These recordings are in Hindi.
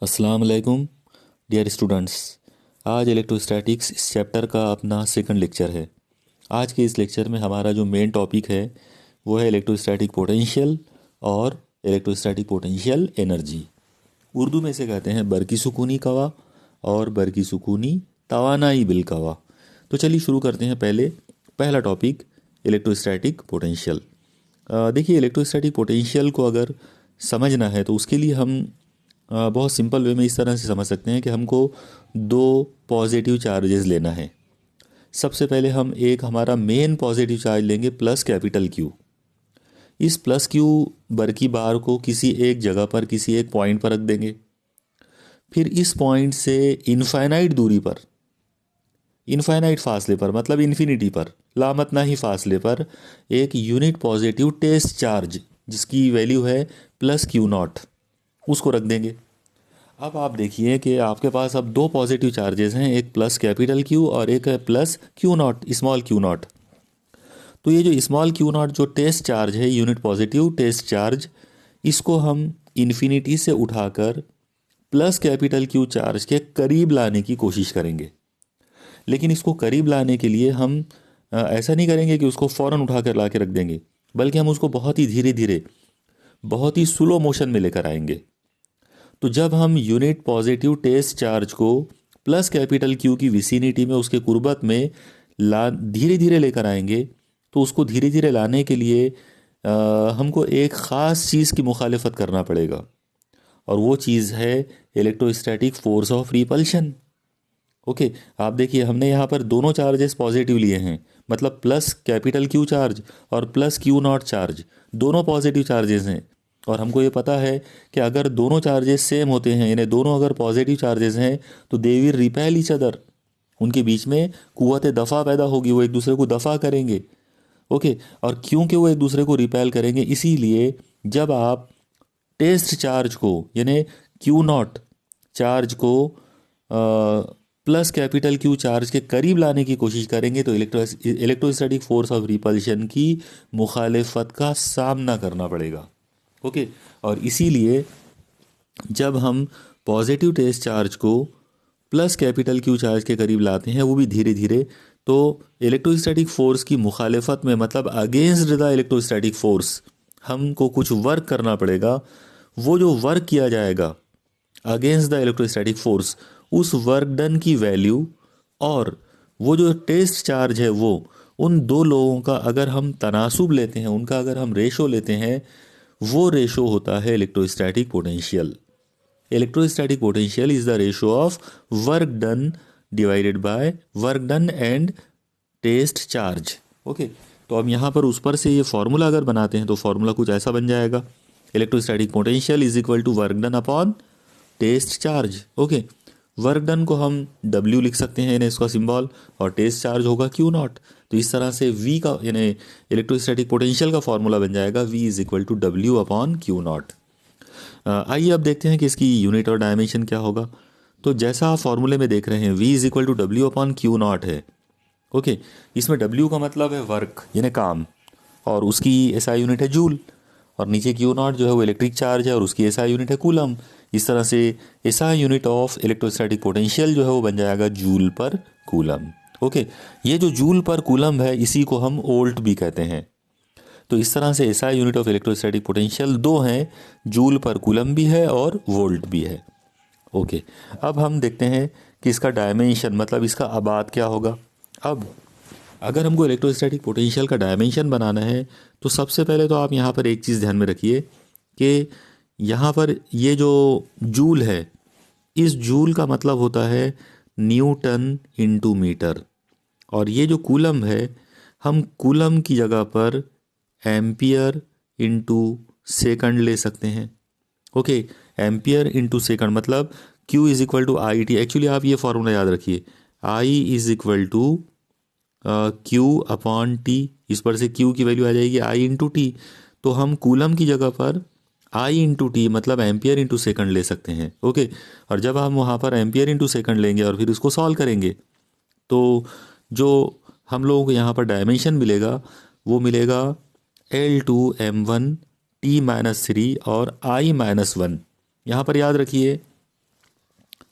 अस्सलाम वालेकुम डियर स्टूडेंट्स। आज इलेक्ट्रोस्टैटिक्स इस चैप्टर का अपना सेकंड लेक्चर है। आज के इस लेक्चर में हमारा जो मेन टॉपिक है वो है इलेक्ट्रोस्टैटिक पोटेंशियल और इलेक्ट्रोस्टैटिक पोटेंशियल एनर्जी। उर्दू में से कहते हैं बरकी सुकूनी कवा और बरकी सुकूनी तवानाई बिल कवा। तो चलिए शुरू करते हैं। पहला टॉपिक इलेक्ट्रोस्टैटिक पोटेंशियल। देखिए, इलेक्ट्रोस्टैटिक पोटेंशियल को अगर समझना है तो उसके लिए हम बहुत सिंपल वे में इस तरह से समझ सकते हैं कि हमको दो पॉजिटिव चार्जेस लेना है। सबसे पहले हम एक हमारा मेन पॉजिटिव चार्ज लेंगे प्लस कैपिटल क्यू। इस प्लस क्यू बरकी बार को किसी एक जगह पर किसी एक पॉइंट पर रख देंगे। फिर इस पॉइंट से इनफाइनाइट दूरी पर, इनफाइनाइट फासले पर मतलब इन्फिनिटी पर, लामतना ही फासले पर एक यूनिट पॉजिटिव टेस्ट चार्ज जिसकी वैल्यू है प्लस क्यू नॉट, उसको रख देंगे। अब आप देखिए कि आपके पास अब दो पॉजिटिव चार्जेस हैं, एक प्लस कैपिटल क्यू और एक है plus Q not, small Q not. तो ये जो स्मॉल क्यू नॉट जो टेस्ट चार्ज है, यूनिट पॉजिटिव टेस्ट चार्ज, इसको हम इन्फिनिटी से उठाकर प्लस कैपिटल क्यू चार्ज के करीब लाने की कोशिश करेंगे। लेकिन इसको करीब लाने के लिए हम ऐसा नहीं करेंगे कि उसको फ़ौरन उठा कर ला के रख देंगे, बल्कि हम उसको बहुत ही धीरे धीरे, बहुत ही स्लो मोशन में लेकर आएंगे। तो जब हम यूनिट पॉजिटिव टेस्ट चार्ज को प्लस कैपिटल क्यू की विसिनिटी में, उसके कुर्बत में ला धीरे धीरे लेकर आएंगे, तो उसको धीरे धीरे लाने के लिए हमको एक ख़ास चीज़ की मुखालिफत करना पड़ेगा, और वो चीज़ है electrostatic force of repulsion. Okay, आप देखिए हमने यहाँ पर दोनों चार्जेस पॉजिटिव लिए हैं, मतलब प्लस कैपिटल क्यू चार्ज और प्लस क्यू नॉट चार्ज, दोनों पॉजिटिव चार्जेस हैं। और हमको ये पता है कि अगर दोनों चार्जेस सेम होते हैं, यानी दोनों अगर पॉजिटिव चार्जेस हैं, तो they will repel each other. उनके बीच में कुव्वत दफ़ा पैदा होगी, वो एक दूसरे को दफ़ा करेंगे। ओके, और क्योंकि वो एक दूसरे को रिपेल करेंगे, इसीलिए जब आप टेस्ट चार्ज को यानी क्यू नॉट चार्ज को प्लस कैपिटल क्यू चार्ज के करीब लाने की कोशिश करेंगे, तो इलेक्ट्रोस्टैटिक फोर्स ऑफ रिपल्शन की मुखालिफत का सामना करना पड़ेगा। ओके, और इसीलिए जब हम पॉजिटिव टेस्ट चार्ज को प्लस कैपिटल क्यू चार्ज के करीब लाते हैं, वो भी धीरे धीरे, तो इलेक्ट्रोस्टैटिक फोर्स की मुखालिफत में, मतलब अगेंस्ट द इलेक्ट्रोस्टैटिक फोर्स, हमको कुछ वर्क करना पड़ेगा। वो जो वर्क किया जाएगा अगेंस्ट द इलेक्ट्रोस्टैटिक फोर्स, उस वर्क डन की वैल्यू और वो जो टेस्ट चार्ज है, वो उन दो लोगों का अगर हम तनासुब लेते हैं, उनका अगर हम रेशो लेते हैं, वो रेशो होता है electrostatic potential. Electrostatic potential is the ratio of work done divided by work done and test charge. Okay, तो अब यहाँ पर उस पर से ये फॉर्मूला अगर बनाते हैं तो फॉर्मूला कुछ ऐसा बन जाएगा, electrostatic potential is equal to work done upon test charge. Okay, work done को हम W लिख सकते हैं, यानी इसका सिंबल, और टेस्ट चार्ज होगा क्यू नॉट। तो इस तरह से V का, यानी इलेक्ट्रोस्टैटिक पोटेंशियल का फॉर्मूला बन जाएगा V is equal to W upon Q not. आइए अब देखते हैं कि इसकी यूनिट और डायमेंशन क्या होगा। तो जैसा आप फॉर्मूले में देख रहे हैं, V is equal to W upon Q not है। ओके, इसमें W का मतलब है वर्क यानी काम, और उसकी SI यूनिट है जूल, और नीचे क्यू नॉट जो है वो इलेक्ट्रिक चार्ज है और उसकी SI यूनिट है कूलम। इस तरह से SI unit of electrostatic potential जो है वो बन जाएगा जूल पर कूलम। ओके, ये जो जूल पर कूलम है, इसी को हम वोल्ट भी कहते हैं। तो इस तरह से SI unit of electrostatic potential दो हैं, जूल पर कूलम भी है और वोल्ट भी है। ओके, अब हम देखते हैं कि इसका डायमेंशन, मतलब इसका आबाद क्या होगा। अब अगर हमको इलेक्ट्रोस्टैटिक पोटेंशियल का डायमेंशन बनाना है, तो सबसे पहले तो आप यहाँ पर एक चीज़ ध्यान में रखिए कि यहाँ पर ये जो जूल है, इस जूल का मतलब होता है न्यूटन इनटू मीटर, और ये जो कूलम है, हम कूलम की जगह पर एम्पियर इनटू सेकंड ले सकते हैं। ओके, एम्पियर इनटू सेकंड मतलब Q is equal to I T. Actually आप ये फॉर्मूला याद रखिए, I is equal to Q upon T. इस पर से Q की वैल्यू आ जाएगी I इंटू टी। तो हम कूलम की जगह पर I इंटू टी मतलब एम्पियर इंटू सेकंड ले सकते हैं। ओके, और जब हम वहाँ पर एम्पियर इंटू सेकंड लेंगे और फिर उसको सॉल्व करेंगे, तो जो हम लोगों को यहाँ पर डायमेंशन मिलेगा, वो मिलेगा L2m1 T-3 और I-1। यहाँ पर याद रखिए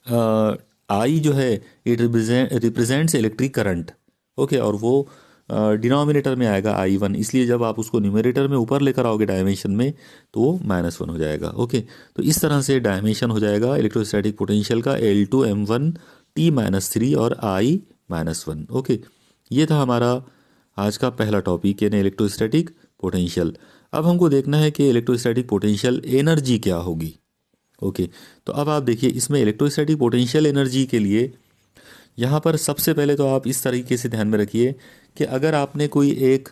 आई जो है it represents electric current. Okay, और वो डिनोमिनेटर में आएगा I1, इसलिए जब आप उसको न्यूमरेटर में ऊपर लेकर आओगे डायमेंशन में तो वो -1 हो जाएगा। ओके, तो इस तरह से डायमेंशन हो जाएगा इलेक्ट्रोस्टैटिक पोटेंशियल का L2m1T-3 और I-1। ओके, ये था हमारा आज का पहला टॉपिक यानी इलेक्ट्रोस्टैटिक पोटेंशियल। अब हमको देखना है कि इलेक्ट्रोस्टैटिक पोटेंशियल एनर्जी क्या होगी। ओके, तो अब आप देखिए इसमें इलेक्ट्रोस्टैटिक पोटेंशियल एनर्जी के लिए यहाँ पर सबसे पहले तो आप इस तरीके से ध्यान में रखिए कि अगर आपने कोई एक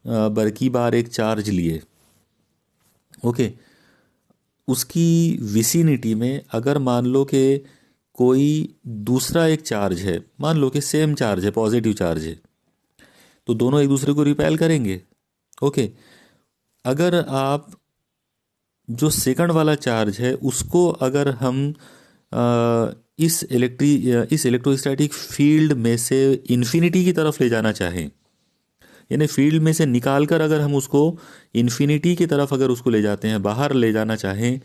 बरकी बार एक चार्ज लिए, ओके, उसकी विसिनिटी में अगर मान लो कि कोई दूसरा एक चार्ज है, मान लो कि सेम चार्ज है, पॉजिटिव चार्ज है, तो दोनों एक दूसरे को रिपेल करेंगे। ओके, अगर आप जो सेकंड वाला चार्ज है उसको अगर हम इस इलेक्ट्रोस्टैटिक फील्ड में से इन्फिनिटी की तरफ ले जाना चाहें, यानी फील्ड में से निकाल कर अगर हम उसको इन्फिनिटी की तरफ अगर उसको ले जाते हैं, बाहर ले जाना चाहें,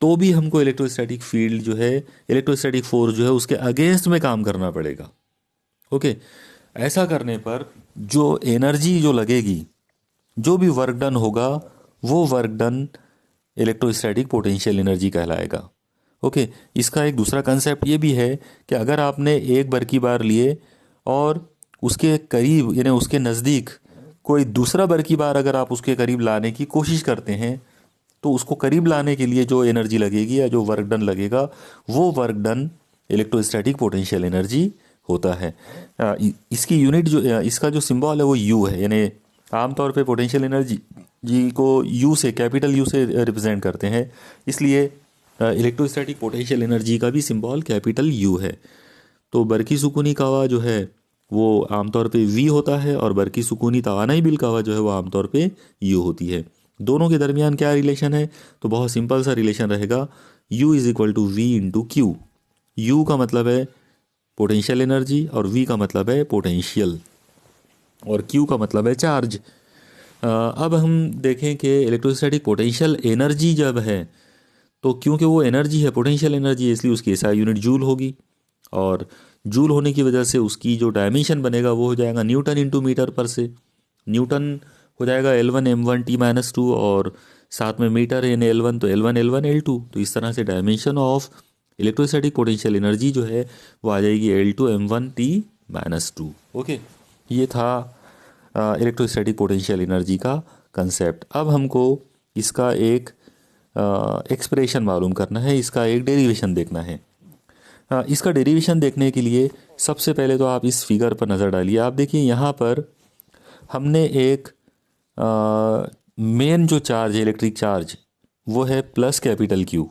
तो भी हमको इलेक्ट्रोस्टैटिक फील्ड जो है, इलेक्ट्रोस्टैटिक फोर्स जो है उसके अगेंस्ट में काम करना पड़ेगा। ओके, ऐसा करने पर जो एनर्जी जो लगेगी, जो भी वर्क डन होगा, वो work done electrostatic potential energy कहलाएगा। ओके, इसका एक दूसरा कंसेप्ट ये भी है कि अगर आपने एक बरकी बार लिए और उसके करीब यानी उसके नज़दीक कोई दूसरा बरकी बार अगर आप उसके करीब लाने की कोशिश करते हैं, तो उसको करीब लाने के लिए जो एनर्जी लगेगी या जो वर्क डन लगेगा, वो work done electrostatic potential energy होता है। इसकी यूनिट जो इसका जो सिंबल है वो U है, यानी आमतौर पे पोटेंशियल एनर्जी जी को U से, कैपिटल U से रिप्रेजेंट करते हैं, इसलिए इलेक्ट्रोस्टैटिक पोटेंशियल एनर्जी का भी सिंबल कैपिटल U है। तो बरकी सुकूनी कावा जो है वो आमतौर पे V होता है और बरकी सुकूनी तवानाई बिल कावा जो है वो आमतौर पे U होती है। दोनों के दरमियान क्या रिलेशन है, तो बहुत सिंपल सा रिलेशन रहेगा, U is equal to V into Q. U का मतलब है पोटेंशियल एनर्जी और V का मतलब है पोटेंशियल और Q का मतलब है चार्ज। अब हम देखें कि इलेक्ट्रोस्टैटिक पोटेंशियल एनर्जी जब है, तो क्योंकि वो एनर्जी है, पोटेंशियल एनर्जी है, इसलिए उसकी SI यूनिट जूल होगी, और जूल होने की वजह से उसकी जो डायमेंशन बनेगा वो हो जाएगा न्यूटन इंटू मीटर पर से। न्यूटन हो जाएगा L1m1T-2 और साथ में मीटर यानी L1, तो L1 तो इस तरह से dimension of electrostatic potential energy जो है वो आ जाएगी L2m1T-2। ओके, ये था इलेक्ट्रोस्टैटिक पोटेंशियल एनर्जी का कंसेप्ट। अब हमको इसका एक एक्सप्रेशन मालूम करना है, इसका एक डेरिवेशन देखना है। इसका डेरिवेशन देखने के लिए सबसे पहले तो आप इस फिगर पर नज़र डालिए। आप देखिए यहाँ पर हमने एक मेन जो चार्ज है, इलेक्ट्रिक चार्ज, वो है प्लस कैपिटल Q।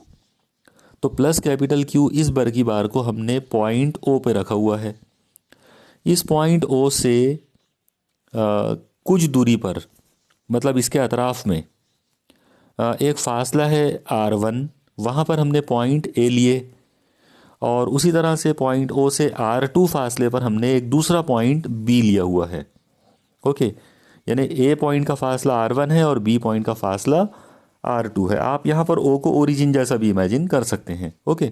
तो प्लस कैपिटल Q इस बरकी बार को हमने पॉइंट O पे रखा हुआ है। इस पॉइंट O से कुछ दूरी पर, मतलब इसके अतराफ में एक फासला है R1, वहाँ पर हमने पॉइंट A लिए, और उसी तरह से पॉइंट O से R2 फासले पर हमने एक दूसरा पॉइंट B लिया हुआ है। ओके, यानी A पॉइंट का फासला R1 है और B पॉइंट का फासला R2 है। आप यहाँ पर O को ओरिजिन जैसा भी इमेजिन कर सकते हैं। ओके,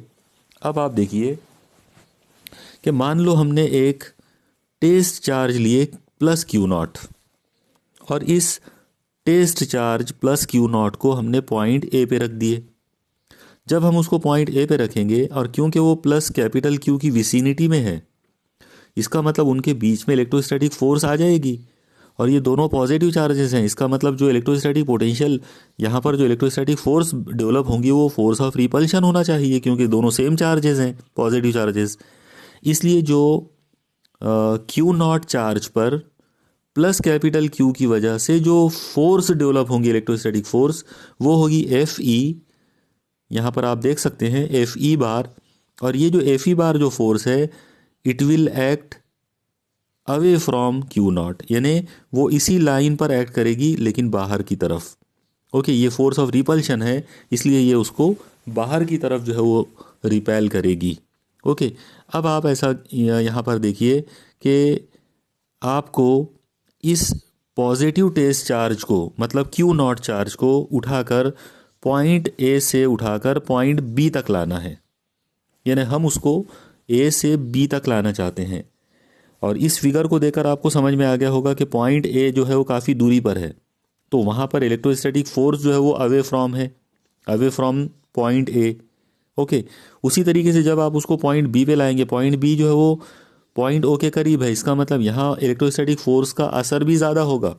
अब आप देखिए कि मान लो हमने एक टेस्ट चार्ज लिए प्लस Q0, और इस टेस्ट चार्ज प्लस Q0 को हमने पॉइंट A पे रख दिए। जब हम उसको पॉइंट A पे रखेंगे, और क्योंकि वो प्लस कैपिटल Q की विसिनिटी में है, इसका मतलब उनके बीच में इलेक्ट्रोस्टैटिक फोर्स आ जाएगी, और ये दोनों पॉजिटिव चार्जेस हैं। इसका मतलब जो इलेक्ट्रोस्टैटिक पोटेंशियल, यहाँ पर जो इलेक्ट्रोस्टैटिक फोर्स डेवलप होंगी वो फोर्स ऑफ रिपल्शन होना चाहिए, क्योंकि दोनों सेम चार्जेस हैं, पॉजिटिव चार्जेस। इसलिए जो Q0 चार्ज पर प्लस कैपिटल Q की वजह से जो फोर्स डेवलप होंगी, इलेक्ट्रोस्टैटिक फोर्स, वो होगी Fe। यहाँ पर आप देख सकते हैं Fe बार, और ये जो Fe बार जो फोर्स है, it will act away from Q0, यानी वो इसी लाइन पर एक्ट करेगी लेकिन बाहर की तरफ। ओके, ये फोर्स ऑफ रिपल्शन है, इसलिए ये उसको बाहर की तरफ जो है वो रिपेल करेगी। ओके, अब आप ऐसा यहाँ पर देखिए कि आपको इस पॉजिटिव टेस्ट चार्ज को, मतलब Q0 चार्ज को उठाकर पॉइंट A से उठाकर पॉइंट B तक लाना है। यानी हम उसको ए से बी तक लाना चाहते हैं। और इस फिगर को देखकर आपको समझ में आ गया होगा कि पॉइंट ए जो है वो काफ़ी दूरी पर है, तो वहाँ पर इलेक्ट्रोस्टैटिक फोर्स जो है वो अवे फ्रॉम है, away from point A. Okay, उसी तरीके से जब आप उसको पॉइंट बी पे लाएंगे, पॉइंट बी जो है वो पॉइंट ओ के करीब है, इसका मतलब यहाँ इलेक्ट्रोस्टैटिक फोर्स का असर भी ज़्यादा होगा।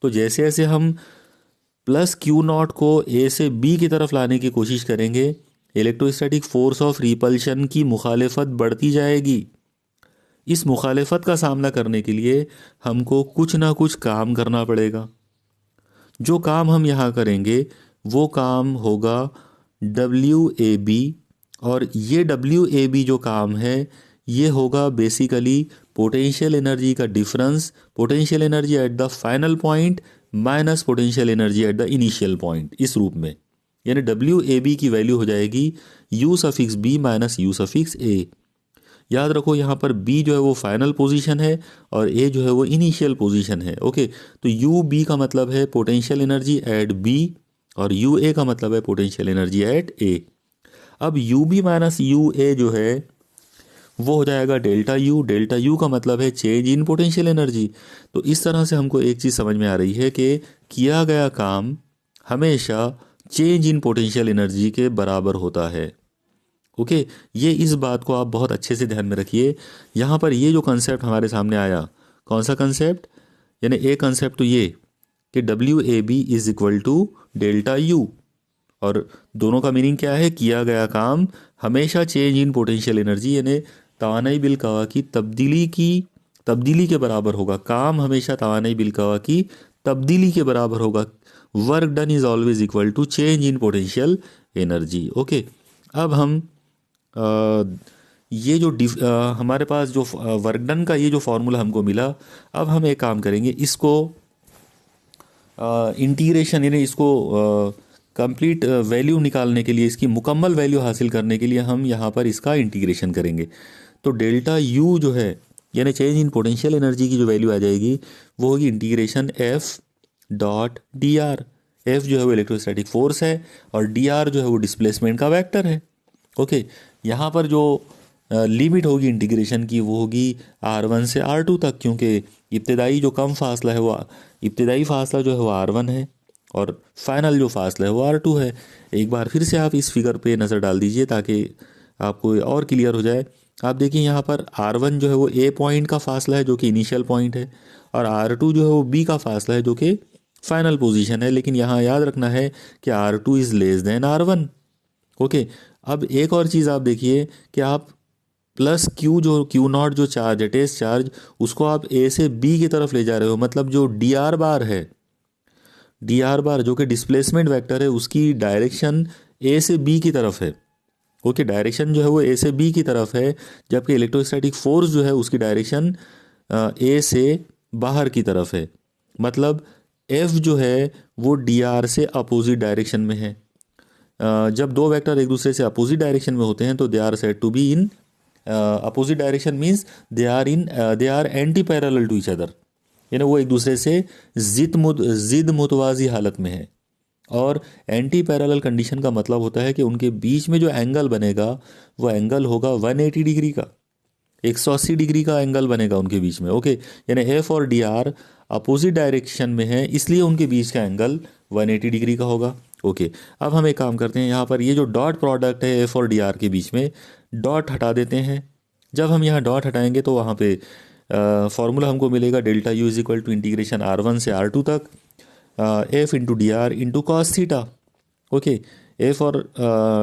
तो जैसे जैसे हम प्लस क्यू नॉट को ए से बी की तरफ लाने की कोशिश करेंगे, इलेक्ट्रोस्टैटिक फोर्स ऑफ रिपल्शन की मुखालिफत बढ़ती जाएगी। इस मुखालिफत का सामना करने के लिए हमको कुछ ना कुछ काम करना पड़ेगा। जो काम हम यहाँ करेंगे वो काम होगा WAB, और ये WAB जो काम है ये होगा बेसिकली पोटेंशियल एनर्जी का difference, potential energy at the final point minus potential energy at the initial point, इस रूप में। यानी WAB की वैल्यू हो जाएगी U∪B माइनस U∪A। याद रखो यहाँ पर B जो है वो फाइनल पोजीशन है और A जो है वो इनिशियल पोजीशन है। ओके, तो UB का मतलब है पोटेंशियल एनर्जी एट B और UA का मतलब है पोटेंशियल एनर्जी एट A। अब UB माइनस UA जो है वो हो जाएगा डेल्टा यू। डेल्टा यू का मतलब है चेंज इन पोटेंशियल एनर्जी। तो इस तरह से हमको एक चीज़ समझ में आ रही है कि किया गया काम हमेशा चेंज इन पोटेंशियल एनर्जी के बराबर होता है। ओके, ये इस बात को आप बहुत अच्छे से ध्यान में रखिए। यहाँ पर ये जो कंसेप्ट हमारे सामने आया, कौन सा कंसेप्ट, यानी एक कंसेप्ट तो ये कि WAB is equal to delta U, और दोनों का मीनिंग क्या है, किया गया काम हमेशा चेंज इन पोटेंशियल एनर्जी यानी तवानाई बिलकवा की तब्दीली के बराबर होगा। काम हमेशा तवानाई बिलकवा की तब्दीली के बराबर होगा। Work done is always equal to change in potential energy. Okay, अब हम ये जो हमारे पास जो वर्क डन का ये जो फॉर्मूला हमको मिला, अब हम एक काम करेंगे, इसको इंटीग्रेशन यानी इसको कंप्लीट वैल्यू निकालने के लिए, इसकी मुकम्मल वैल्यू हासिल करने के लिए हम यहाँ पर इसका इंटीग्रेशन करेंगे। तो डेल्टा यू जो है यानी चेंज इन पोटेंशियल एनर्जी की जो वैल्यू आ जाएगी वो होगी इंटीग्रेशन F.dr। F जो है वो इलेक्ट्रोस्टैटिक फोर्स है और dr जो है वो डिस्प्लेसमेंट का वेक्टर है। ओके, यहाँ पर जो लिमिट होगी इंटीग्रेशन की वो होगी R1 से R2 तक, क्योंकि इब्तदाई जो कम फासला है वो इब्तदाई फासला जो है वो R1 है और फाइनल जो फासला है वो R2 है। एक बार फिर से आप इस फिगर पे नज़र डाल दीजिए ताकि आपको और क्लियर हो जाए। आप देखिए यहाँ पर R1 जो है वो A पॉइंट का फासला है जो कि इनिशियल पॉइंट है, और R2 जो है वो B का फासला है जो कि फाइनल पोजीशन है। लेकिन यहाँ याद रखना है कि R2 is less than R1। Okay, अब एक और चीज़ आप देखिए कि आप प्लस क्यू नॉट जो चार्ज है, टेस्ट चार्ज, उसको आप A से B की तरफ ले जा रहे हो। मतलब जो dr बार है, dr बार जो कि डिस्प्लेसमेंट वेक्टर है, उसकी डायरेक्शन A से B की तरफ है। ओके, डायरेक्शन जो है वो A से B की तरफ है, जबकि इलेक्ट्रोस्टैटिक फोर्स जो है उसकी डायरेक्शन A से बाहर की तरफ है। मतलब F जो है वो dr से अपोजिट डायरेक्शन में है। जब दो वेक्टर एक दूसरे से अपोजिट डायरेक्शन में होते हैं तो they are said to be in opposite direction, means they are anti parallel to each other, यानी वो एक दूसरे से जिद मुतवाजी हालत में है। और एंटी पैरेलल कंडीशन का मतलब होता है कि उनके बीच में जो एंगल बनेगा वो एंगल होगा 180 डिग्री का, 180 डिग्री का एंगल बनेगा उनके बीच में। ओके, यानी F और dr अपोजिट डायरेक्शन में है, इसलिए उनके बीच का एंगल 180 डिग्री का होगा। ओके, अब हम एक काम करते हैं, यहाँ पर ये जो डॉट प्रोडक्ट है F और dr के बीच में, डॉट हटा देते हैं। जब हम यहाँ डॉट हटाएंगे तो वहाँ पे फॉर्मूला हमको मिलेगा delta U is equal to integration R1 से R2 तक F into dr into cos theta. Okay, F और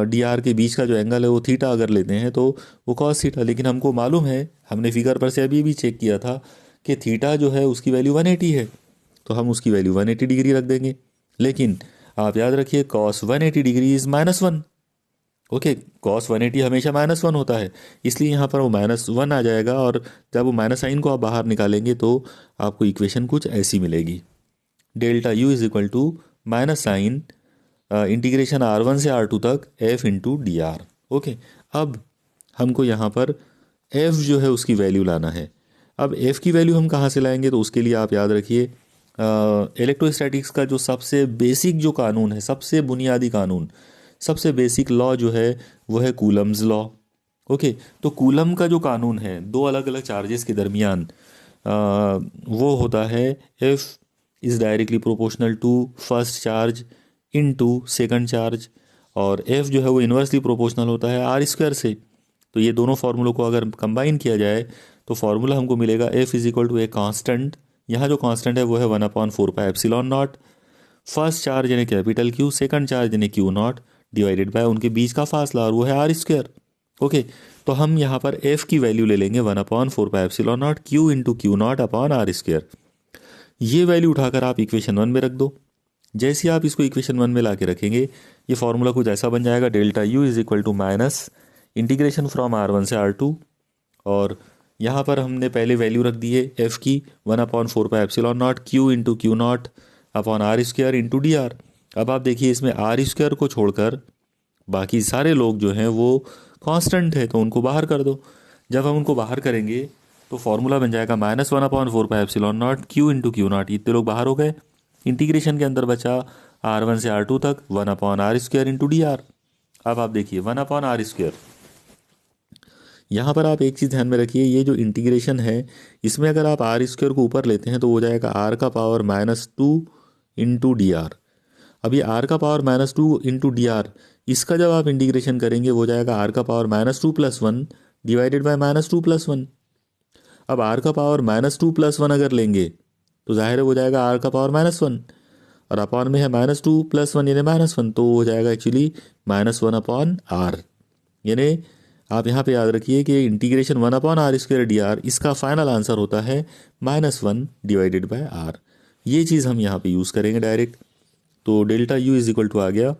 dr के बीच का जो एंगल है वो थीटा अगर लेते हैं तो वो कॉस थीटा। लेकिन हमको मालूम है, हमने फिगर पर से अभी भी चेक किया था कि थीटा जो है उसकी वैल्यू 180 है, तो हम उसकी वैल्यू 180 डिग्री रख देंगे। लेकिन आप याद रखिए cos 180 degree is -1। Okay, cos 180 हमेशा -1 होता है, इसलिए यहाँ पर वो -1 आ जाएगा। और जब वो माइनस साइन को आप बाहर निकालेंगे तो आपको इक्वेशन कुछ ऐसी मिलेगी, delta U is equal to minus sine integration R1 से R2 तक F इंटू dr। ओके, अब हमको यहाँ पर F जो है उसकी वैल्यू लाना है। अब F की वैल्यू हम कहाँ से लाएंगे, तो उसके लिए आप याद रखिए इलेक्ट्रोस्टैटिक्स का जो सबसे बेसिक जो कानून है, सबसे बुनियादी कानून, सबसे बेसिक लॉ जो है वो है कूलम्स लॉ। ओके, तो कूलम का जो कानून है दो अलग अलग चार्जेस के दरमियान वो होता है F is directly proportional to first charge into second charge, और एफ जो है वो इन्वर्सली प्रोपोर्शनल होता है आर स्क्वायर से। तो ये दोनों फार्मूलों को अगर कंबाइन किया जाए तो फार्मूला हमको मिलेगा F is equal to a constant, यहाँ जो कांस्टेंट है वो है 1/4 pi epsilon not, first charge यानी कैपिटल क्यू, सेकंड चार्ज यानी क्यू नॉट, डिवाइडेड बाय उनके बीच का फासला और वो है आर स्क्वायर। ओके, तो हम यहाँ पर एफ की वैल्यू ले लेंगे 1/4 pi epsilon not Q into Q not upon R square. ये वैल्यू उठाकर आप इक्वेशन 1 में रख दो। जैसे आप इसको इक्वेशन 1 में ला के रखेंगे ये फॉर्मूला कुछ ऐसा बन जाएगा, delta U is equal to minus integration from R1 से R2, और यहाँ पर हमने पहले वैल्यू रख दी है एफ की 1/4 pi epsilon not Q into Q not upon R square into D R. अब आप देखिए इसमें आर स्क्वायर को छोड़कर बाकी सारे लोग जो हैं वो कांस्टेंट है, तो उनको बाहर कर दो। जब हम उनको बाहर करेंगे तो फॉर्मूला बन जाएगा -1/4 pi epsilon not Q into Q not, इतने लोग बाहर हो गए। इंटीग्रेशन के अंदर बचा R1 से R2 तक 1/r square into D R. अब आप देखिए 1/r स्क्वायर, यहाँ पर आप एक चीज़ ध्यान में रखिए, ये जो इंटीग्रेशन है इसमें अगर आप आर स्क्वायर को ऊपर लेते हैं तो हो जाएगा आर का पावर -2 इंटू डी आर। अब ये आर का पावर -2 इंटू डी आर, इसका जब आप इंटीग्रेशन करेंगे वो हो जाएगा आर का पावर -2 + 1 डिवाइडेड बाय -2 + 1। अब आर का पावर -2 + 1 अगर लेंगे तो जाहिर है हो जाएगा आर का पावर -1, और अपॉन में है -2 + 1 यानी -1, तो हो जाएगा एक्चुअली -1/r। यानी आप यहाँ पे याद रखिए कि integration 1/r square d are, इसका फाइनल आंसर होता है -1 डिवाइडेड बाय आर। ये चीज़ हम यहाँ पे यूज़ करेंगे डायरेक्ट। तो delta U is equal to आ गया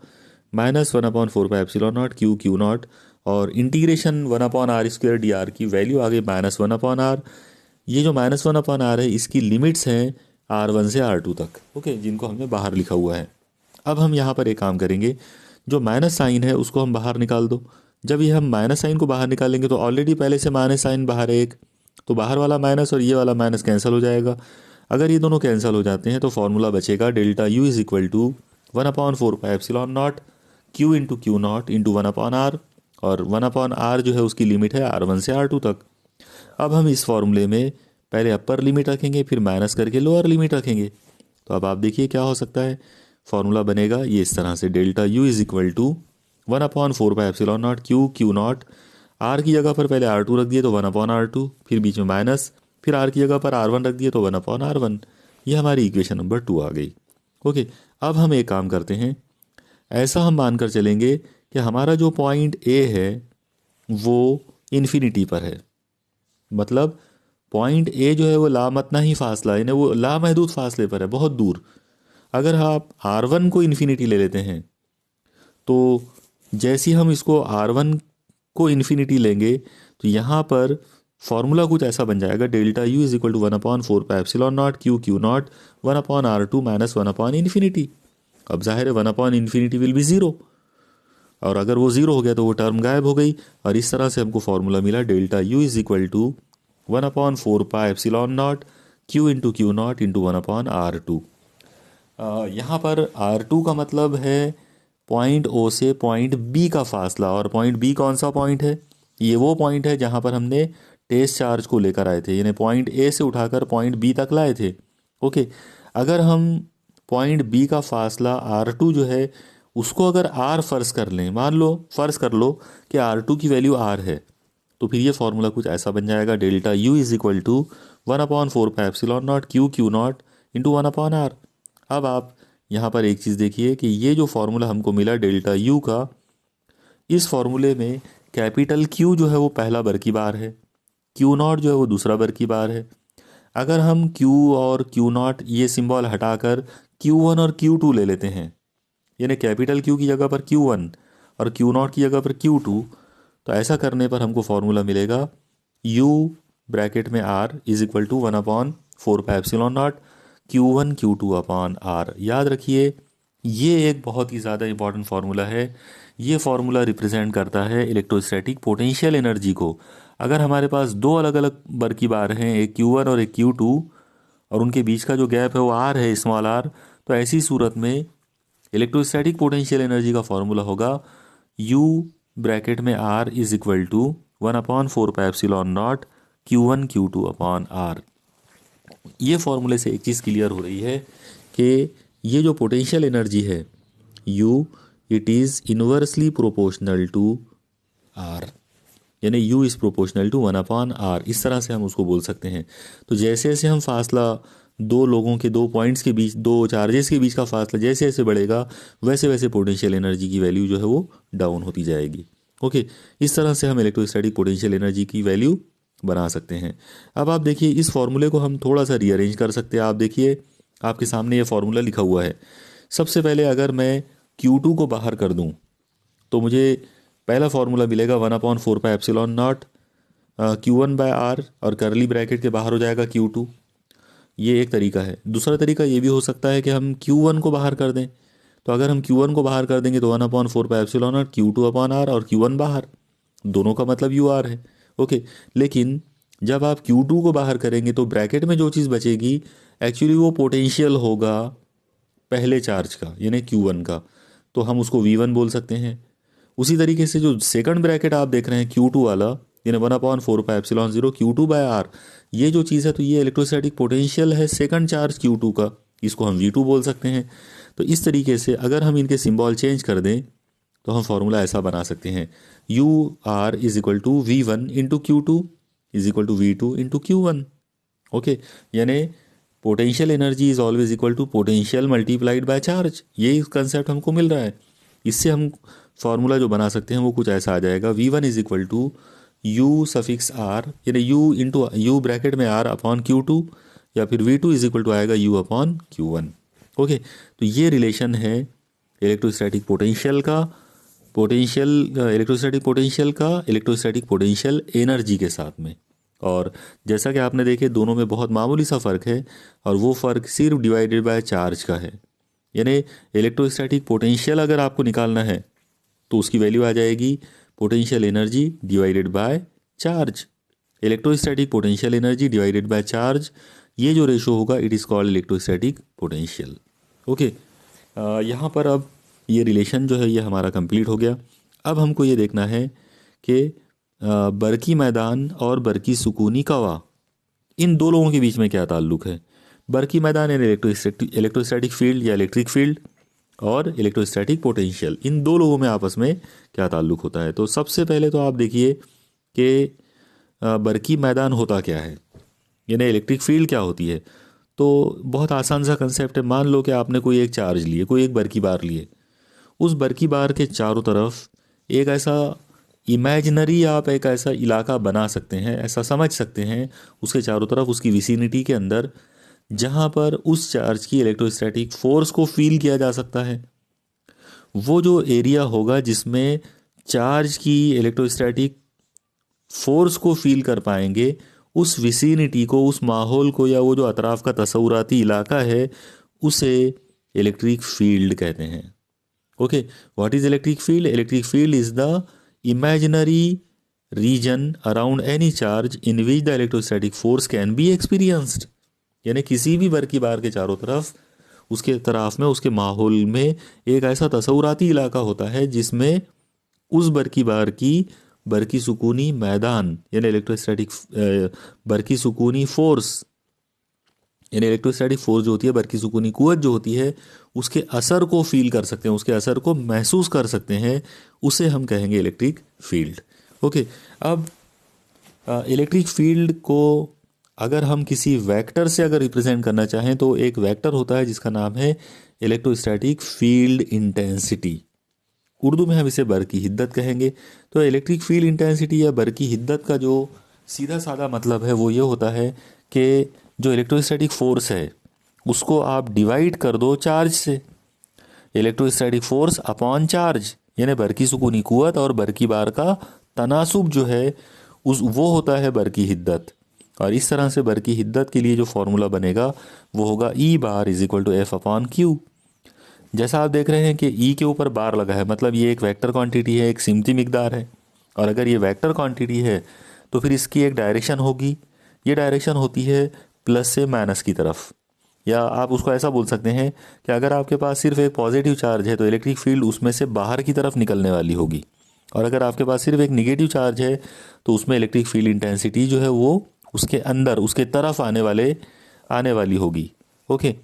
-1/4 pi epsilon not Q Q nought, और integration 1/r square d r की वैल्यू आ गई -1/r। ये जो -1/r है इसकी लिमिट्स हैं R1 से R2 तक, ओके, जिनको हमने बाहर लिखा हुआ है। अब हम यहाँ पर एक काम करेंगे, जो माइनस साइन है उसको हम बाहर निकाल दो। जब ये हम माइनस साइन को बाहर निकालेंगे तो ऑलरेडी पहले से माइनस साइन बाहर है एक, तो बाहर वाला माइनस और ये वाला माइनस कैंसिल हो जाएगा। अगर ये दोनों कैंसिल हो जाते हैं तो फॉर्मूला बचेगा delta U is equal to 1/4 pi epsilon not Q into Q not into 1/r, और 1/r जो है उसकी लिमिट है R1 से R2 तक। अब हम इस फॉर्मूले में पहले अपर लिमिट रखेंगे फिर माइनस करके लोअर लिमिट रखेंगे। तो अब आप देखिए क्या हो सकता है, फॉर्मूला बनेगा ये इस तरह से, delta U is equal to 1/4 pi epsilon not Q Q not, R की जगह पर पहले R2 रख दिए तो 1/r2, फिर बीच में माइनस, फिर आर की जगह पर R1 रख दिए तो 1/r1। ये हमारी इक्वेशन नंबर 2 आ गई। ओके, अब हम एक काम करते हैं, ऐसा हम मानकर चलेंगे कि हमारा जो पॉइंट ए है वो इन्फिनिटी पर है, मतलब पॉइंट ए जो है वो लामतना ही फासला यानी वो लामहदूद फासले पर है, बहुत दूर। अगर आप R1 को इन्फिनिटी ले लेते हैं तो जैसे ही हम इसको R1 को इन्फिनिटी लेंगे तो यहाँ पर फॉर्मूला कुछ ऐसा बन जाएगा, delta U is equal to 1/4 pi epsilon not Q Q nought 1/r2 minus 1/इन्फिनिटी। अब जाहिर है 1/इन्फिनिटी विल बी ज़ीरो, और अगर वो ज़ीरो हो गया तो वो टर्म गायब हो गई, और इस तरह से हमको फॉर्मूला मिला delta U is equal to 1/4 pi epsilon not Q into Q not into 1/r2। यहाँ पर R2 का मतलब है पॉइंट ओ से पॉइंट बी का फासला, और पॉइंट बी कौन सा पॉइंट है, ये वो पॉइंट है जहाँ पर हमने टेस्ट चार्ज को लेकर आए थे, यानी पॉइंट ए से उठाकर पॉइंट बी तक लाए थे। ओके, अगर हम पॉइंट बी का फासला R2 जो है उसको अगर R फर्ज कर लें, मान लो फर्ज कर लो कि R2 की वैल्यू R है, तो फिर ये फॉर्मूला कुछ ऐसा बन जाएगा, delta U is equal to 1/4 pi epsilon not Q Q not into 1/r। अब आप यहाँ पर एक चीज़ देखिए कि ये जो फार्मूला हमको मिला डेल्टा यू का, इस फार्मूले में कैपिटल क्यू जो है वो पहला बर की बार है, क्यू नॉट जो है वो दूसरा बर की बार है। अगर हम क्यू और क्यू नॉट ये सिंबल हटाकर Q1 और Q2 ले लेते हैं, यानी कैपिटल क्यू की जगह पर Q1 और क्यू नॉट की जगह पर Q2, तो ऐसा करने पर हमको फॉर्मूला मिलेगा U ब्रैकेट में R is equal to 1/4 pi epsilon not Q1 Q2 upon R। याद रखिए ये एक बहुत ही ज़्यादा इंपॉर्टेंट फार्मूला है। ये फार्मूला रिप्रेजेंट करता है इलेक्ट्रोस्टैटिक पोटेंशियल एनर्जी को। अगर हमारे पास दो अलग अलग बर की बार हैं, एक Q1 और एक Q2, और उनके बीच का जो गैप है वो R है, स्मॉल r, तो ऐसी सूरत में इलेक्ट्रोस्टैटिक पोटेंशियल एनर्जी का फॉर्मूला होगा U ब्रैकेट में R is equal to 1/4πε0 Q1 Q2 upon R. ये फॉर्मूले से एक चीज़ क्लियर हो रही है कि ये जो पोटेंशियल एनर्जी है U, it is inversely proportional to R, यानी U is proportional to 1/r। इस तरह से हम उसको बोल सकते हैं। तो जैसे जैसे हम फासला दो लोगों के, दो पॉइंट्स के बीच, दो चार्जेस के बीच का फासला जैसे जैसे बढ़ेगा, वैसे वैसे पोटेंशियल एनर्जी की वैल्यू जो है वो डाउन होती जाएगी। ओके, इस तरह से हम इलेक्ट्रोस्टैटिक पोटेंशियल एनर्जी की वैल्यू बना सकते हैं। अब आप देखिए, इस फॉर्मूले को हम थोड़ा सा रीअरेंज कर सकते हैं। आप देखिए, आपके सामने ये फार्मूला लिखा हुआ है। सबसे पहले अगर मैं Q2 को बाहर कर दूं तो मुझे पहला फार्मूला मिलेगा 1/4πε0 Q1/r, और करली ब्रैकेट के बाहर हो जाएगा Q2। ये एक तरीका है। दूसरा तरीका ये भी हो सकता है कि हम Q1 को बाहर कर दें। तो अगर हम Q1 को बाहर कर देंगे तो 1/4πε0 Q2/r और Q1 बाहर, दोनों का मतलब UR है। ओके, लेकिन जब आप Q2 को बाहर करेंगे तो ब्रैकेट में जो चीज़ बचेगी एक्चुअली वो पोटेंशियल होगा पहले चार्ज का, यानी Q1 का। तो हम उसको V1 बोल सकते हैं। उसी तरीके से जो सेकंड ब्रैकेट आप देख रहे हैं Q2 वाला, यानी 1/4πε0 Q2/r, ये जो चीज़ है तो ये इलेक्ट्रोस्टैटिक पोटेंशियल है सेकंड चार्ज Q2 का, इसको हम V2 बोल सकते हैं। तो इस तरीके से अगर हम इनके सिंबल चेंज कर दें तो हम फॉर्मूला ऐसा बना सकते हैं, UR is equal to V1 into Q2 is equal to V2 into Q1। Okay, यानी potential energy is always equal to potential multiplied by charge. ये कंसेप्ट हमको मिल रहा है। इससे हम फार्मूला जो बना सकते हैं वो कुछ ऐसा आ जाएगा, V1 is equal to U∪R, यानी U इंटू U ब्रैकेट में R अपॉन Q2, या फिर V2 इज इक्वल टू आएगा U अपॉन Q1। ओके, तो ये रिलेशन है इलेक्ट्रोस्टैटिक पोटेंशियल का, इलेक्ट्रोस्टैटिक पोटेंशियल एनर्जी के साथ में। और जैसा कि आपने देखे, दोनों में बहुत मामूली सा फ़र्क है, और वो फ़र्क सिर्फ डिवाइडेड बाय चार्ज का है। यानी इलेक्ट्रोस्टैटिक पोटेंशियल अगर आपको निकालना है तो उसकी वैल्यू आ जाएगी potential energy divided by charge. Electrostatic potential energy divided by charge, ये जो रेशो होगा it is called electrostatic potential. Okay, यहाँ पर अब ये रिलेशन जो है ये हमारा कंप्लीट हो गया। अब हमको ये देखना है कि बरकी मैदान और बरकी सुकूनी कवा, इन दो लोगों के बीच में क्या ताल्लुक़ है। बरकी मैदान यानी इलेक्ट्रोस्टैटिक फील्ड या इलेक्ट्रिक फील्ड, और इलेक्ट्रोस्टैटिक पोटेंशियल, इन दो लोगों में आपस में क्या ताल्लुक़ होता है। तो सबसे पहले तो आप देखिए कि बरकी मैदान होता क्या है, यानी इलेक्ट्रिक फील्ड क्या होती है। तो बहुत आसान सा कंसेप्ट है। मान लो कि आपने कोई एक चार्ज लिए, कोई एक बरकी बार लिए, उस बरकी बार के चारों तरफ एक ऐसा इमेजिनरी, आप एक ऐसा इलाका बना सकते हैं, ऐसा समझ सकते हैं उसके चारों तरफ, उसकी विसिनिटी के अंदर, जहाँ पर उस चार्ज की इलेक्ट्रोस्टैटिक फोर्स को फील किया जा सकता है। वो जो एरिया होगा जिसमें चार्ज की इलेक्ट्रोस्टैटिक फोर्स को फील कर पाएंगे, उस विसिनिटी को, उस माहौल को, या वो जो अतराफ का तसव्वुराती इलाका है, उसे इलेक्ट्रिक फील्ड कहते हैं। Okay, what is electric field? Electric field is the imaginary region around any charge in which the electrostatic force can be experienced. यानी किसी भी बरकी बार के चारों तरफ, उसके तरफ में, उसके माहौल में एक ऐसा तसव्वुराती इलाका होता है जिसमें उस बरकी बार की बरकी सुकूनी मैदान, यानी इलेक्ट्रोस्टैटिक बरकी सुकूनी फोर्स, यानी इलेक्ट्रोस्टैटिक फोर्स जो होती है, बरकी सुकूनी कुव्वत जो होती है, उसके असर को फील कर सकते हैं, उसके असर को महसूस कर सकते हैं, उसे हम कहेंगे इलेक्ट्रिक फील्ड। ओके, अब इलेक्ट्रिक फील्ड को अगर हम किसी वेक्टर से अगर रिप्रेजेंट करना चाहें तो एक वेक्टर होता है जिसका नाम है इलेक्ट्रोस्टैटिक फील्ड इंटेंसिटी। उर्दू में हम इसे बरकी हिद्दत कहेंगे। तो इलेक्ट्रिक फील्ड इंटेंसिटी या बरकी हिद्दत का जो सीधा साधा मतलब है वो ये होता है कि जो इलेक्ट्रोस्टैटिक फोर्स है उसको आप डिवाइड कर दो चार्ज से। इलेक्ट्रोस्टैटिक फोर्स अपॉन चार्ज, यानी बरकी सुकूनी कुव्वत और बरकी बार का तनासुब जो है वो होता है बरकी हिद्दत। और इस तरह से बरकी हिद्दत के लिए जो फॉर्मूला बनेगा वो होगा E bar is equal to F upon Q। जैसा आप देख रहे हैं कि E के ऊपर बार लगा है, मतलब ये एक वेक्टर क्वांटिटी है, एक सिमती मिकदार है। और अगर ये वेक्टर क्वांटिटी है तो फिर इसकी एक डायरेक्शन होगी। ये डायरेक्शन होती है प्लस से माइनस की तरफ, या आप उसको ऐसा बोल सकते हैं कि अगर आपके पास सिर्फ एक पॉजिटिव चार्ज है तो इलेक्ट्रिक फील्ड उसमें से बाहर की तरफ निकलने वाली होगी। और अगर आपके पास सिर्फ एक निगेटिव चार्ज है तो उसमें इलेक्ट्रिक फील्ड इंटेंसिटी जो है वो उसके अंदर उसके तरफ आने वाली होगी। ओके,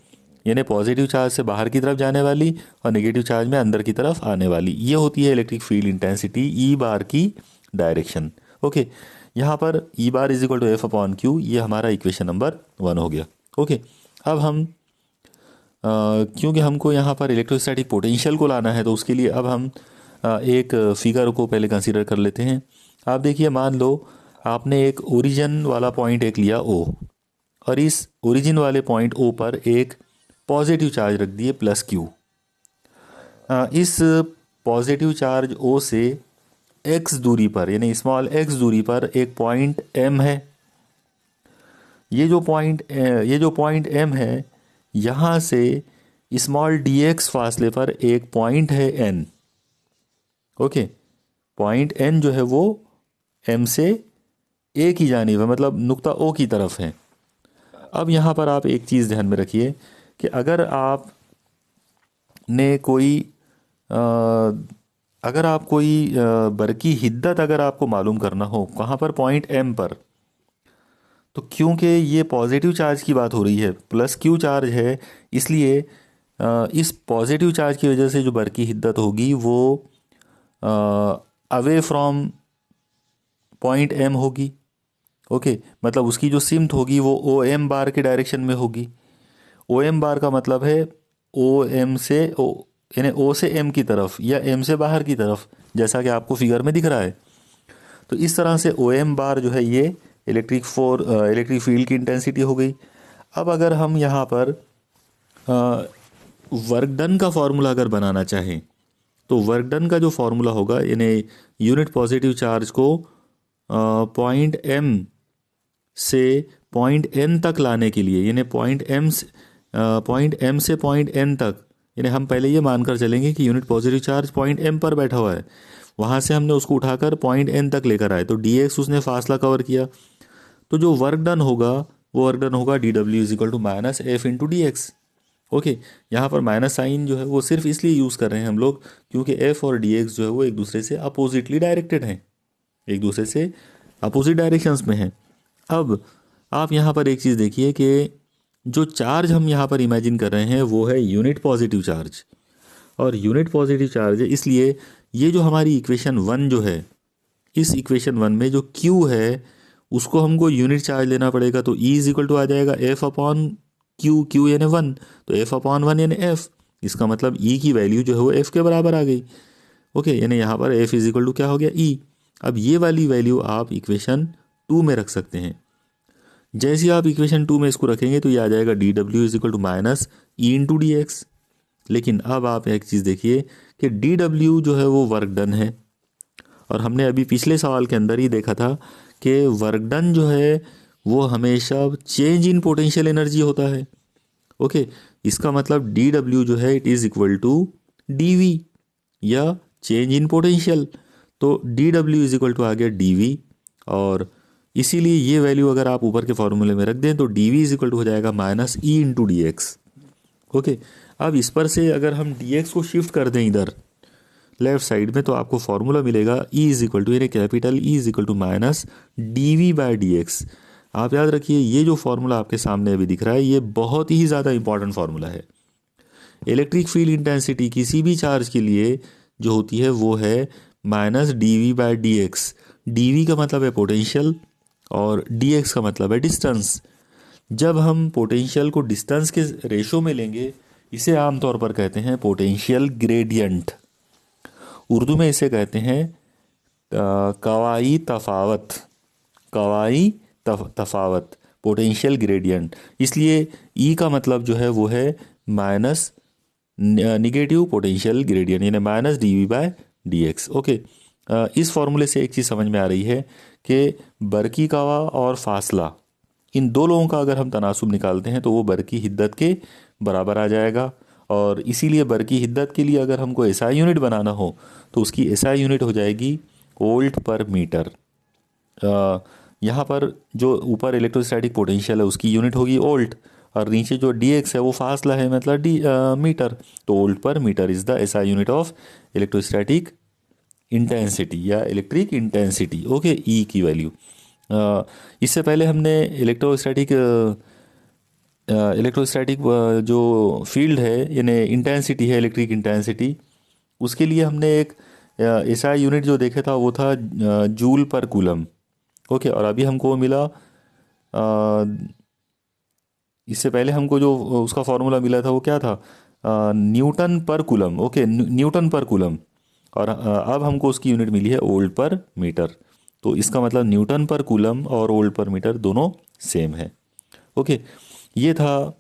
यानी पॉजिटिव चार्ज से बाहर की तरफ जाने वाली और नेगेटिव चार्ज में अंदर की तरफ आने वाली, ये होती है electric field intensity E bar की डायरेक्शन। ओके, यहाँ पर E bar is equal to F upon Q, ये हमारा इक्वेशन नंबर 1 हो गया। ओके, अब हम क्योंकि हमको यहाँ पर इलेक्ट्रोस्टैटिक पोटेंशियल को लाना है तो उसके लिए अब हम एक फिगर को पहले कंसीडर कर लेते हैं। आप देखिए, मान लो आपने एक ओरिजिन वाला पॉइंट एक लिया ओ, और इस ओरिजिन वाले पॉइंट ओ पर एक पॉजिटिव चार्ज रख दिए प्लस क्यू। इस पॉजिटिव चार्ज ओ से एक्स दूरी पर यानी स्मॉल एक्स दूरी पर एक पॉइंट एम है। ये जो पॉइंट एम है, यहाँ से स्मॉल डी एक्स फासले पर एक पॉइंट है एन। ओके, पॉइंट एन जो है वो एम से ए की जानिब है, मतलब नुक्ता ओ की तरफ है। अब यहाँ पर आप एक चीज़ ध्यान में रखिए कि अगर आप कोई बरकी हिद्दत अगर आपको मालूम करना हो कहाँ पर, पॉइंट एम पर, तो क्योंकि ये पॉजिटिव चार्ज की बात हो रही है, प्लस क्यू चार्ज है, इसलिए इस पॉजिटिव चार्ज की वजह से जो बरकी हिद्दत होगी वो अवे फ्रॉम पॉइंट एम होगी। ओके, मतलब उसकी जो सिमत होगी वो ओ एम बार के डायरेक्शन में होगी। ओ एम बार का मतलब है ओ एम से ओ, यानी ओ से एम की तरफ या एम से बाहर की तरफ, जैसा कि आपको फिगर में दिख रहा है। तो इस तरह से ओ एम बार जो है ये इलेक्ट्रिक फील्ड की इंटेंसिटी हो गई। अब अगर हम यहाँ पर वर्क डन का फॉर्मूला अगर बनाना चाहें तो वर्क डन का जो फॉर्मूला होगा, यानी यूनिट पॉजिटिव चार्ज को पॉइंट एम से पॉइंट एन तक लाने के लिए, यानी पॉइंट एम से पॉइंट एन तक, यानी हम पहले ये मानकर चलेंगे कि unit positive charge point M पर बैठा हुआ है, वहाँ से हमने उसको उठाकर पॉइंट एन तक लेकर आए, तो डी एक्स उसने फासला कवर किया, तो जो वर्क डन होगा वो वर्क डन होगा D W is equal to minus F into D X. Okay, यहाँ पर माइनस साइन जो है वो सिर्फ इसलिए यूज़ कर रहे हैं हम लोग क्योंकि एफ और डी एक्स जो है वो एक दूसरे से अपोजिटली डायरेक्टेड हैं, एक दूसरे से अपोजिट डायरेक्शंस में हैं। अब आप यहाँ पर एक चीज़ देखिए कि जो चार्ज हम यहाँ पर इमेजिन कर रहे हैं वो है यूनिट पॉजिटिव चार्ज, और यूनिट पॉजिटिव चार्ज है, इसलिए ये जो हमारी इक्वेशन 1 जो है, इस इक्वेशन 1 में जो क्यू है उसको हमको यूनिट चार्ज लेना पड़ेगा, तो ई इज इक्वल टू आ जाएगा एफ अपॉन क्यू यानी 1, तो एफ अपॉन 1 यानी एफ, इसका मतलब ई की वैल्यू जो है वो एफ के बराबर आ गई। ओके, यानी यहाँ पर एफ इज इक्वल टू क्या हो गया, ई। अब ये वाली वैल्यू आप इक्वेशन 2 में रख सकते हैं। जैसे ही आप इक्वेशन 2 में इसको रखेंगे तो ये आ जाएगा D W is equal to minus E into D X. लेकिन अब आप एक चीज़ देखिए कि डी डब्ल्यू जो है वो वर्क डन है, और हमने अभी पिछले सवाल के अंदर ही देखा था कि वर्क डन जो है वो हमेशा चेंज इन पोटेंशियल एनर्जी होता है। ओके, इसका मतलब डी डब्ल्यू जो है it is equal to D V या चेंज इन पोटेंशियल, तो D W is equal to आ गया डी वी, और इसीलिए ये वैल्यू अगर आप ऊपर के फॉर्मूले में रख दें तो D V is equal to हो जाएगा minus E into D X. Okay, अब इस पर से अगर हम डी एक्स को शिफ्ट कर दें इधर लेफ्ट साइड में तो आपको फॉर्मूला मिलेगा ई इज इक्वल टू, यानी capital E is equal to minus D V by D X. आप याद रखिए ये जो फॉर्मूला आपके सामने अभी दिख रहा है ये बहुत ही ज़्यादा इंपॉर्टेंट फॉर्मूला है। इलेक्ट्रिक फील्ड इंटेंसिटी किसी भी चार्ज के लिए जो होती है वो है minus D V by D X. D V का मतलब है पोटेंशियल और डी एक्स का मतलब है डिस्टेंस। जब हम पोटेंशियल को डिस्टेंस के रेशो में लेंगे इसे आमतौर पर कहते हैं पोटेंशियल ग्रेडियंट, उर्दू में इसे कहते हैं कवाई तफावत, पोटेंशियल ग्रेडियंट। इसलिए ई का मतलब जो है वो है माइनस निगेटिव पोटेंशियल ग्रेडियंट, यानी minus D V by D X. Okay, इस फॉर्मूले से एक चीज़ समझ में आ रही है कि बरकी कवा और फासला, इन दो लोगों का अगर हम तनासुब निकालते हैं तो वो बरकी हिद्दत के बराबर आ जाएगा, और इसीलिए बरकी हिद्दत के लिए अगर हमको एसआई यूनिट बनाना हो तो उसकी एसआई यूनिट हो जाएगी वोल्ट पर मीटर। यहाँ पर जो ऊपर इलेक्ट्रोस्टैटिक पोटेंशियल है उसकी यूनिट होगी वोल्ट, और नीचे जो डी एक्स है वो फासला है मतलब मीटर, तो volt per metre is the SI unit of electrostatic intensity या इलेक्ट्रिक इंटेंसिटी, ओके, ई की वैल्यू। इससे पहले हमने इलेक्ट्रोस्टैटिक जो फील्ड है यानी इंटेंसिटी है, इलेक्ट्रिक इंटेंसिटी, उसके लिए हमने एक एसआई यूनिट जो देखे था वो था जूल पर कूलम, ओके। और अभी हमको मिला इससे पहले हमको जो उसका फॉर्मूला मिला था वो क्या था, न्यूटन पर कूलम, ओके, न्यूटन पर कूलम। और अब हमको उसकी यूनिट मिली है वोल्ट पर मीटर। तो इसका मतलब न्यूटन पर कूलम और वोल्ट पर मीटर दोनों सेम है, ओके। ये था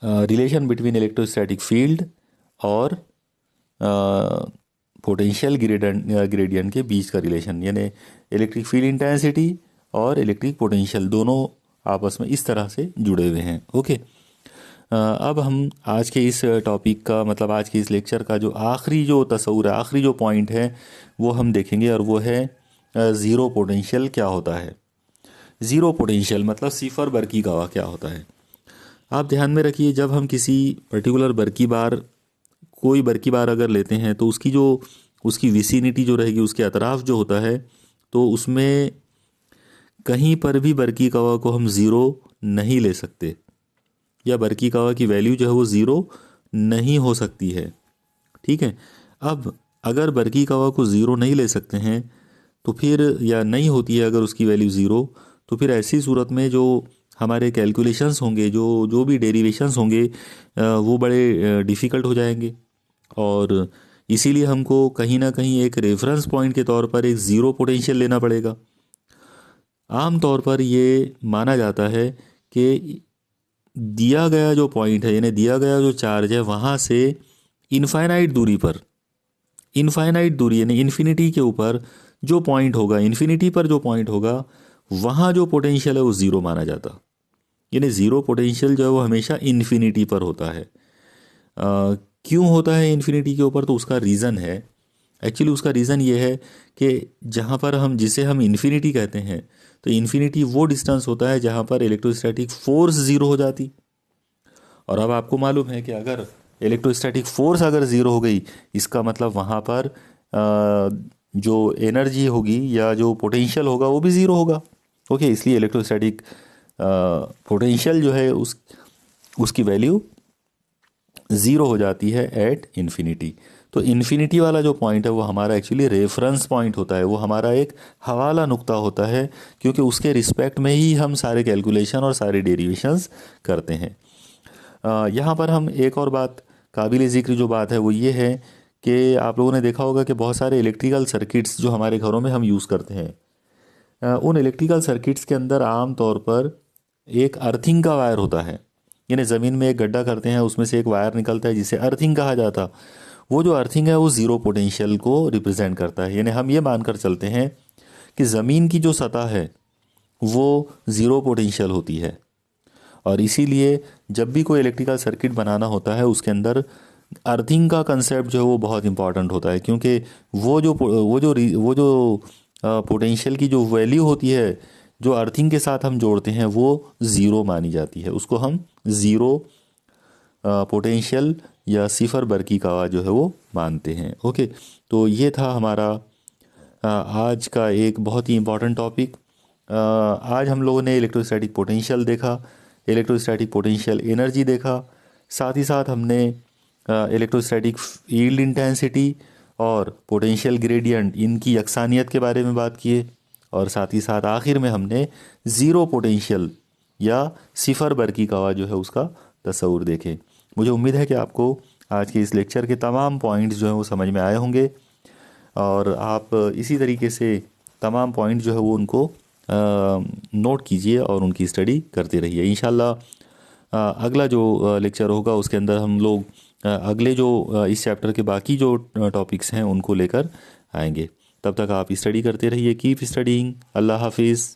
रिलेशन बिटवीन इलेक्ट्रोस्टैटिक फील्ड और पोटेंशियल ग्रेडियंट के बीच का रिलेशन, यानी इलेक्ट्रिक फील्ड इंटेंसिटी और इलेक्ट्रिक पोटेंशियल दोनों आपस में इस तरह से जुड़े हुए हैं, ओके। अब हम आज के इस टॉपिक का मतलब आज के इस लेक्चर का जो आखिरी जो तस्वूर है, आखिरी जो पॉइंट है वो हम देखेंगे, और वो है ज़ीरो पोटेंशियल क्या होता है। ज़ीरो पोटेंशियल मतलब सिफर बरकी का क्या होता है। आप ध्यान में रखिए, जब हम किसी पर्टिकुलर कोई बरकी बार अगर लेते हैं तो उसकी विसिनिटी जो रहेगी, उसके अतराफ जो होता है, तो उसमें कहीं पर भी बरकी कवा को हम ज़ीरो नहीं ले सकते, या बरकी कवा की वैल्यू जो है वो ज़ीरो नहीं हो सकती है, ठीक है। अब अगर बरकी कवा को ज़ीरो नहीं ले सकते हैं तो फिर, या नहीं होती है अगर उसकी वैल्यू ज़ीरो, तो फिर ऐसी सूरत में जो हमारे कैलकुलेशंस होंगे, जो भी डेरिवेशंस होंगे, वो बड़े डिफ़िकल्ट हो जाएंगे। और इसीलिए हमको कहीं ना कहीं एक रेफरेंस पॉइंट के तौर पर एक ज़ीरो पोटेंशियल लेना पड़ेगा। आम तौर पर ये माना जाता है कि दिया गया जो पॉइंट है, यानी दिया गया जो चार्ज है, वहाँ से इनफाइनाइट दूरी यानी इन्फिनिटी के ऊपर जो पॉइंट होगा, इन्फिनिटी पर जो पॉइंट होगा, वहाँ जो पोटेंशियल है वो ज़ीरो माना जाता। यानी ज़ीरो पोटेंशियल जो है वो हमेशा इन्फिनिटी पर होता है। क्यों होता है इन्फिनिटी के ऊपर, तो उसका रीज़न है, एक्चुअली उसका रीज़न ये है कि जहाँ पर जिसे हम इन्फिनिटी कहते हैं, तो इन्फिनिटी वो डिस्टेंस होता है जहाँ पर इलेक्ट्रोस्टैटिक फोर्स ज़ीरो हो जाती। और अब आपको मालूम है कि अगर इलेक्ट्रोस्टैटिक फोर्स अगर ज़ीरो हो गई, इसका मतलब वहाँ पर जो एनर्जी होगी या जो पोटेंशियल होगा वो भी ज़ीरो होगा, ओके। इसलिए इलेक्ट्रोस्टैटिक पोटेंशियल जो है उसकी वैल्यू ज़ीरो हो जाती है एट इन्फिनिटी। तो इन्फिनिटी वाला जो पॉइंट है वो हमारा एक्चुअली रेफरेंस पॉइंट होता है, वो हमारा एक हवाला नुक्ता होता है, क्योंकि उसके रिस्पेक्ट में ही हम सारे कैलकुलेशन और सारे डेरिवेशंस करते हैं। यहाँ पर हम एक और बात, काबिल ज़िक्र जो बात है वो ये है कि आप लोगों ने देखा होगा कि बहुत सारे इलेक्ट्रिकल सर्किट्स जो हमारे घरों में हम यूज़ करते हैं, उन इलेक्ट्रिकल सर्किट्स के अंदर आम तौर पर एक अर्थिंग का वायर होता है। यानी ज़मीन में एक गड्ढा करते हैं, उसमें से एक वायर निकलता है जिसे अर्थिंग कहा जाता। वो जो अर्थिंग है वो ज़ीरो पोटेंशियल को रिप्रेजेंट करता है। यानी हम ये मानकर चलते हैं कि ज़मीन की जो सतह है वो ज़ीरो पोटेंशियल होती है, और इसीलिए जब भी कोई इलेक्ट्रिकल सर्किट बनाना होता है उसके अंदर अर्थिंग का कंसेप्ट जो है वो बहुत इंपॉर्टेंट होता है, क्योंकि वो जो पोटेंशियल की जो वैल्यू होती है जो अर्थिंग के साथ हम जोड़ते हैं वो ज़ीरो मानी जाती है, उसको हम ज़ीरो पोटेंशियल या सिफर बरकी का जो है वो मानते हैं, ओके। तो ये था हमारा आज का एक बहुत ही इम्पॉर्टेंट टॉपिक। आज हम लोगों ने इलेक्ट्रोस्टैटिक पोटेंशियल देखा, इलेक्ट्रोस्टैटिक पोटेंशियल एनर्जी देखा, साथ ही साथ हमने इलेक्ट्रोस्टैटिक फील्ड इंटेंसिटी और पोटेंशियल ग्रेडियंट इनकी यकसानियत के बारे में बात किए, और साथ ही साथ आखिर में हमने ज़ीरो पोटेंशियल या सिफर बरकी का जो है उसका तस्वूर देखे। मुझे उम्मीद है कि आपको आज के इस लेक्चर के तमाम पॉइंट्स जो हैं वो समझ में आए होंगे, और आप इसी तरीके से तमाम पॉइंट जो है वो उनको नोट कीजिए और उनकी स्टडी करते रहिए। इंशाल्लाह अगला जो लेक्चर होगा उसके अंदर हम लोग अगले जो इस चैप्टर के बाकी जो टॉपिक्स हैं उनको लेकर आएंगे। तब तक आप स्टडी करते रहिए। Keep studying. अल्लाह हाफिज़।